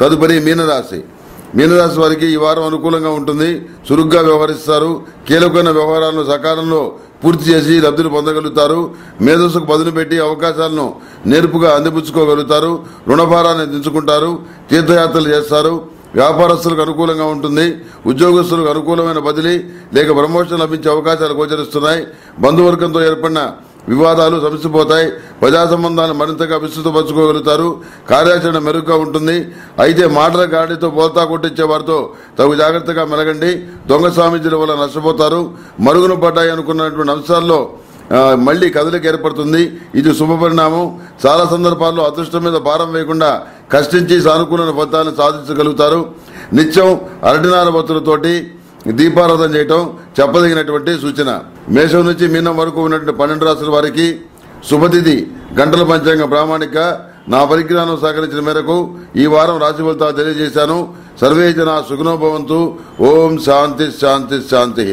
తదుపరి మీనరాశి. మీనరాశి వారికి ఈ వారం అనుకూలంగా ఉంటుంది. చురుగ్గా వ్యవహరిస్తారు. కీలకమైన వ్యవహారాలను సకాలంలో పూర్తి చేసి లబ్ధిని పొందగలుగుతారు. మేధస్సుకు పదును పెట్టి అవకాశాలను నేర్పుగా అందిపుచ్చుకోగలుగుతారు. రుణభారాన్ని దించుకుంటారు. తీర్థయాత్రలు చేస్తారు. వ్యాపారస్తులకు అనుకూలంగా ఉంటుంది. ఉద్యోగస్తులకు అనుకూలమైన బదిలీ లేక ప్రమోషన్ లభించే అవకాశాలు గోచరిస్తున్నాయి. బంధువర్గంతో ఏర్పడిన వివాదాలు సమసిపోతాయి. ప్రజా సంబంధాలను మరింతగా విస్తృతపరచుకోగలుగుతారు. కార్యాచరణ మెరుగ్గా ఉంటుంది. అయితే మాటల గాడితో పోల్తా కొట్టించే వారితో తగు జాగ్రత్తగా మెలగండి. దొంగ స్వామీజీల వల్ల నష్టపోతారు. మరుగున పడ్డాయి అనుకున్నటువంటి అంశాల్లో మళ్లీ కదలిక ఏర్పడుతుంది. ఇది శుభపరిణామం. చాలా సందర్భాల్లో అదృష్టం మీద భారం వేయకుండా కష్టించి సానుకూల ఫలితాలను సాధించగలుగుతారు. నిత్యం అరటినార బొత్తులతోటి దీపారాధన చేయటం చెప్పదగినటువంటి సూచన. మేషం నుంచి మీనం వరకు ఉన్నటువంటి 12 రాశుల వారికి శుభతిథి గంటల పంచాంగ ప్రామాణిక. నా పరిజ్ఞానం సహకరించిన మేరకు ఈ వారం రాశి ఫలితాలు తెలియజేశాను. సర్వే జనా సుఖినో భవంతు. ఓం శాంతి శాంతి శాంతి.